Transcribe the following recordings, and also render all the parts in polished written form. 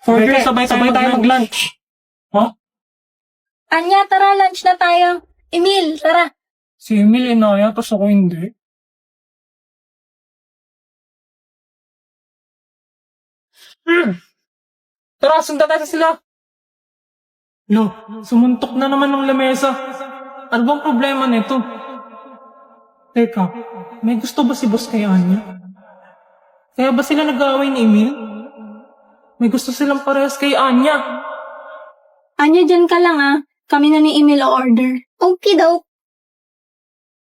Order, sabay tayo mag-lunch. Ha? Anya, tara, lunch na tayo. Emil, tara. Si Emil inaya, tapos ako hindi. Tara, sundan natin sila. Lo, sumuntok na naman ng lamesa. Ano bang problema nito? Teka, may gusto ba si boss kay Anya? Kaya ba sila nag-aaway ni Emil? May gusto silang parehas kay Anya. Anya, dyan ka lang ah. Kami na ni Emil o order. Okay daw.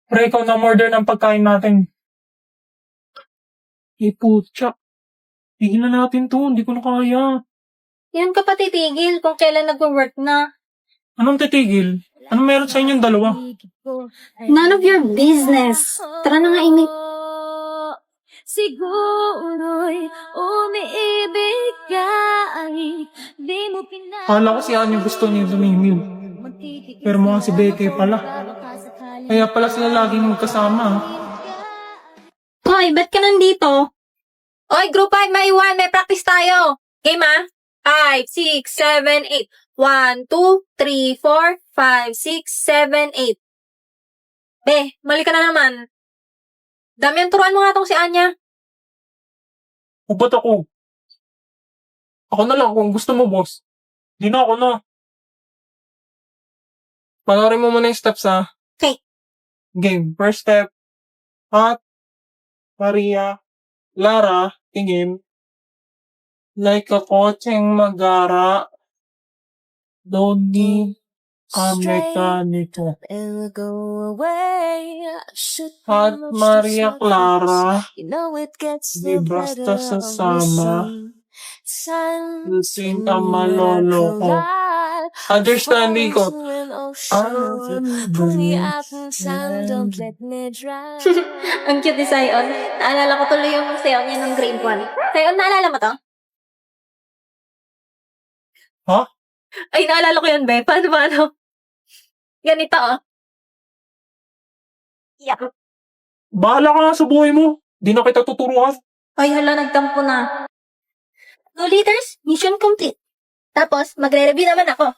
Pre, ikaw na order ng pagkain natin. Putya. Tigilan natin to, hindi ko na kaya. Yan ka pa titigil kung kailan nag-work na. Anong titigil? Anong meron sa inyong dalawa? None of your business. Tara na nga, Emil. Siguro'y umiibig ka ay di mo pinag- Kala ko si Anya gusto niya ni Emil. Pero mukhang si Becky pala. Kaya pala sila laging magkasama. Hoy, ba't ka nandito? Hoy, group 5, may 1. May practice tayo. Game ah? 5, 6, 7, 8. 1, 2, 3, 4, 5, 6, 7, 8. Be, mali ka na naman. Damian, turuan mo nga tong si Anya. Upat ako. Ako na lang kung gusto mo, boss. Di na ako na. Panoorin mo muna yung steps, ha? Okay. Game. First step. Hot. Maria. Lara. Tingin. Like a kotseng magara. Don't need a mekaniko. It will go away. I should Hot know Maria just what Clara. You know it gets Di no basta better sasama. Lusing ang malolo ko. Understanding ko. Pull me out and sound, don't let me drown. Ang cute ni Sion. Naalala ko tuloy yung sayaw niya nung grade 1. Sion, naalala mo to? Ha? Ay, naalala ko yun, be. Paano? Ganito, oh. Yeah. Bahala ka nga sa buhay mo. Di na kita tuturuan. Ay, hala, nagtampo na. 2 liters, mission complete. Tapos, magre-review naman ako.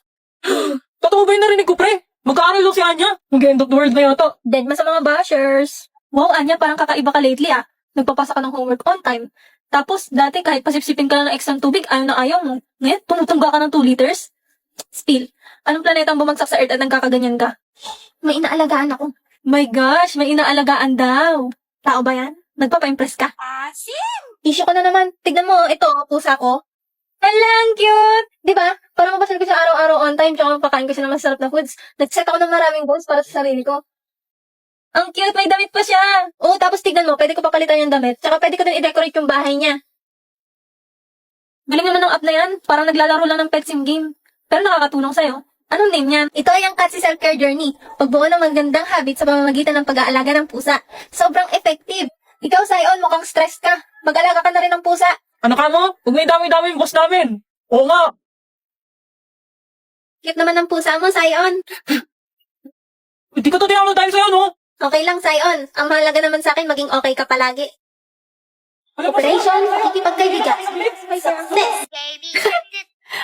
Totoo ba yung narinig ko, pre? Magkaaral lang si Anya? Mag-end of the world na yata. Dead ma sa mga bashers. Wow, Anya, parang kakaiba ka lately, ah. Nagpapasa ka ng homework on time. Tapos, dati kahit pasipsipin ka lang ng extra tubig, ayaw na ayaw mo. Ngayon, tumutungga ka ng 2 liters. Still, anong planeta ang bumagsak sa Earth at nagkakaganyan ka? May inaalagaan ako. My gosh, may inaalagaan daw. Tao ba yan? Nagpapa-impress ka? Issue ko na naman. Tignan mo, ito, pusa ko. Hala, ang cute! Diba? Para mapasal ko siya araw-araw on time, tsaka mapakain ko siya ng masarap na foods. Nag-set ako ng maraming goals para sa sarili ko. Ang cute, may damit pa siya. Oo, tapos tignan mo, pwede ko papalitan yung damit. Tsaka pwede ko din i-decorate yung bahay niya. Galing naman ng app na yan. Parang naglalaro lang ng pet sim game. Pero nakakatulong sa'yo. Anong name niyan? Ito ay ang Katsi Self-Care Journey. Pagbuo ng magandang habit sa pamamagitan ng pag-aalaga ng pusa. Sobrang effective. Ikaw, Sion, mukhang stress ka. Mag-alaga ka na rin ng pusa. Ano ka mo? Huwag may dami-dami yung boss namin. Oo nga. Cute naman ng pusa mo, Sion. Hindi ko to tinawag tayo sa'yo, no? Okay lang, Sion. Ang mahalaga naman sa akin, maging okay ka palagi. Ano ba Operation, pakikipagkaibigan. May success.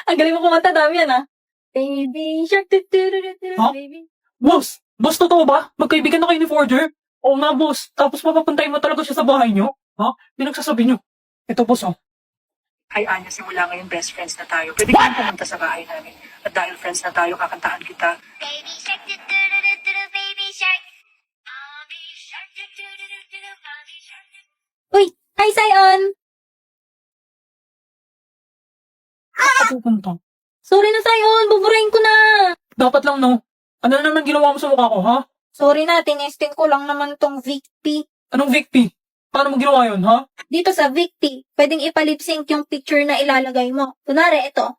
Ang galing mo kumanta, dami yan, ah. Baby shark, Huh? baby. Boss! Boss, totoo ba? Magkaibigan na kayo ni Forger? Oo nga, boss. Tapos mapapuntahin mo talaga siya sa bahay niyo? Ha? Pinagsasabi niyo. Ito, boss, oh. Ay, Anya, simula ngayon best friends na tayo. Pwede kang pumunta sa bahay namin. At dahil friends na tayo, kakantahan kita. Baby shark, baby shark. Mommy shark, mommy shark. Uy, hi, Sion. Ako punta. Sorry na, Sion. Buburahin ko na. Dapat lang, no? Ano na naman ginawa mo sa mukha ko, ha? Sorry na, tinesting ko lang naman tong Victy. Anong Victy? Paano mo ginawa yun, ha? Dito sa Victy, pwedeng ipalip-sync yung picture na ilalagay mo. Kunwari, ito.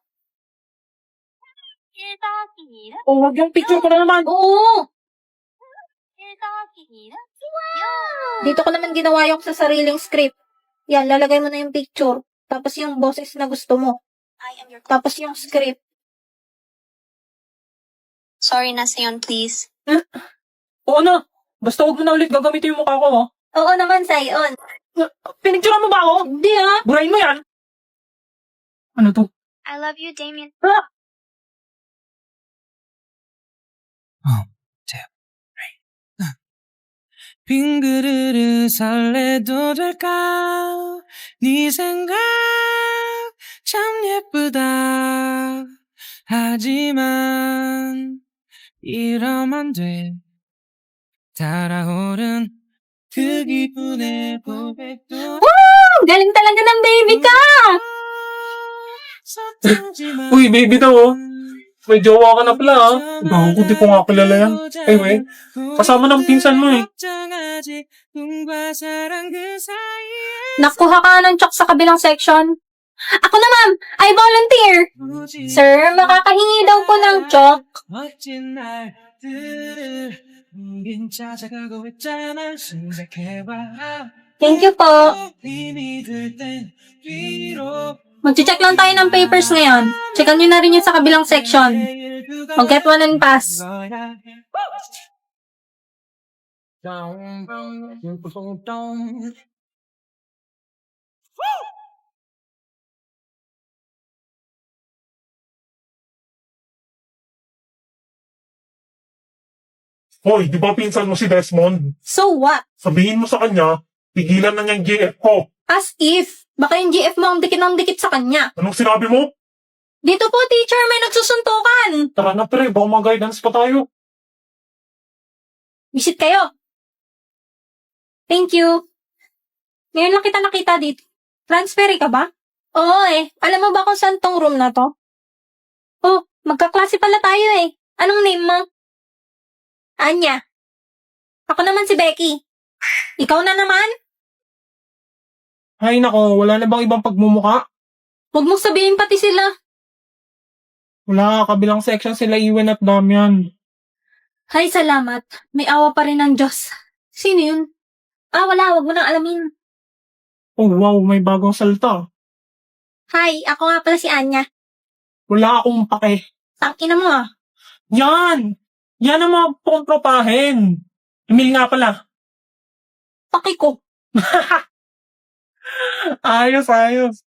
O, wag yung picture ko na naman. Oo! Dito ko naman ginawa yung sa sariling script. Yan, lalagay mo na yung picture. Tapos yung boses na gusto mo. Tapos yung script. Sorry na, Sion, please. Oo na. Basta huwag mo na ulit gagamitin yung mukha ko, ha? Oo naman, Sion. Pinicturean mo ba ako? Hindi ah. Burahin mo yan. Ano to? I love you, Damien. 빈 그릇을 설레도 될까? 네 생각 참 예쁘다. 하지만 이러면 안 돼. 달아오른 그 기분에 고백도 Ang galing talaga ng baby ka! Uy, baby daw oh. May jowa ka na pala ah. Bago di ko nga kilala yan. Anyway, kasama ng pinsan mo eh. Nakuha ka ng chok sa kabilang section. Ako na, ma'am. I volunteer. Sir, makakahingi daw po ng chok. 멋진 날들을 빈 찾아가고 있잖아 생각해봐 Thank you po. 힘이 들 땐 뒤로 Mag-check lang tayo ng papers ngayon. Checkan nyo na rin yun sa kabilang section. I'll get one and pass. Hoy, di ba pinsan mo si Desmond? So what? Sabihin mo sa kanya, pigilan na niyang GF ko. As if, baka yung GF mo ang dikit ng dikit sa kanya. Anong sinabi mo? Dito po, teacher, may nagsusuntukan. Tara na pre, baka mag-guidance pa tayo. Visit kayo. Thank you. Ngayon lang kita nakita dito. Transfer ka ba? Oo eh. Alam mo ba kung saan tong room na to? Oh, magkaklase pala tayo eh. Anong name mo? Anya. Ako naman si Becky. Ikaw na naman? Ay nako, wala na bang ibang pagmumuka? Huwag mong sabihin pati sila. Wala, kabilang section sila Iwan at Damian. Hay, salamat. May awa pa rin ng Diyos. Sino yun? Ah, wala. Huwag mo nang alamin. Oh wow, may bagong salta. Hi, ako nga pala si Anya. Wala akong pake. Tangina mo ah. Yan! Yan ang mga pangtropahin. Emil nga pala. Paki ko. Ayos, ayos.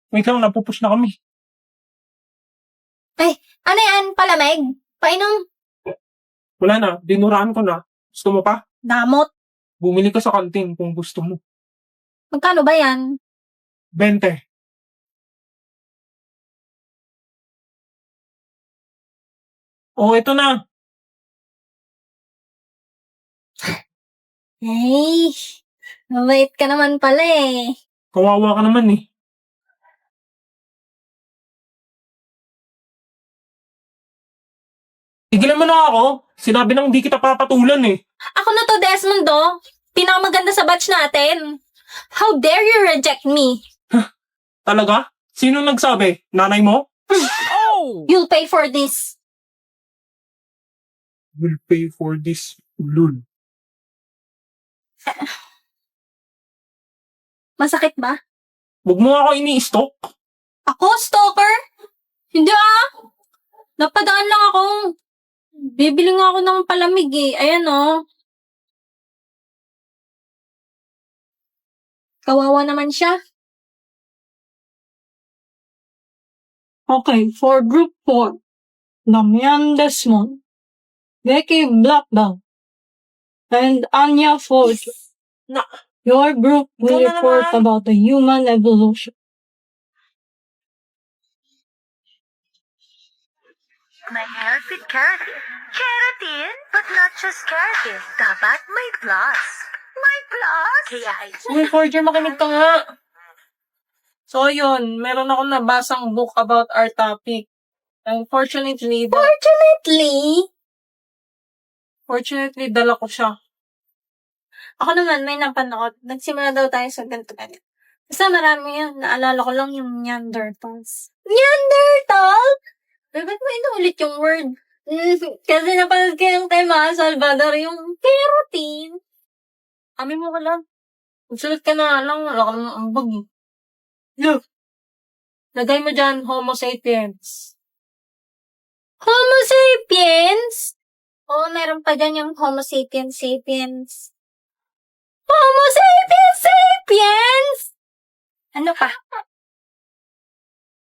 Wait lang, napupush na kami. Ano yan? Palamig? Painom? Wala na, dinuraan ko na. Gusto mo pa? Damot. Bumili ka sa kantin kung gusto mo. Magkano ba yan? 20. Oh, ito na. Hey, mabait ka naman pala eh. Kawawa ka naman eh. Tigilan mo na ako. Sinabi nang di kita papatulan eh. Ako na to, Desmond, do. Pinakamaganda sa batch natin. How dare you reject me? Talaga? Sino nagsabi? Nanay mo? You'll pay for this. Will pay for this. Lul. Masakit ba? Huwag mo ako ini-stalk. Ako, stalker? Hindi ah. Napadaan lang ako. Bibili nga ako ng palamig eh. Ayan oh. Kawawa naman siya. Okay, for group 4. Damian Desmond. Becky Blackbelt. And Anya Ford. Your group will Ikaw na report naman. about the human evolution. My hair with keratin. Keratin? But not just keratin. Dapat may plus. May plus? Kaya ay... Uy, Forger, makinig ka nga. So, yun. Meron ako nabasang book about our topic. Unfortunately, fortunately, dala ko siya. Ako naman, may napanood. Nagsimula daw tayo sa ganito-ganito. Basta marami yan. Naalala ko lang yung Neanderthals. Neanderthal? Ba't mo inuulit yung word? Kasi napanood ko yung kay Ma Salvador, yung keratin. Kami mo ka lang. Magsulat ka na lang. Wala ka naman ambag eh. Look. Lagay mo dyan, Homo sapiens. Homo sapiens? Oo, meron pa dyan yung Homo sapiens sapiens. Homo sapiens sapiens! Ano pa?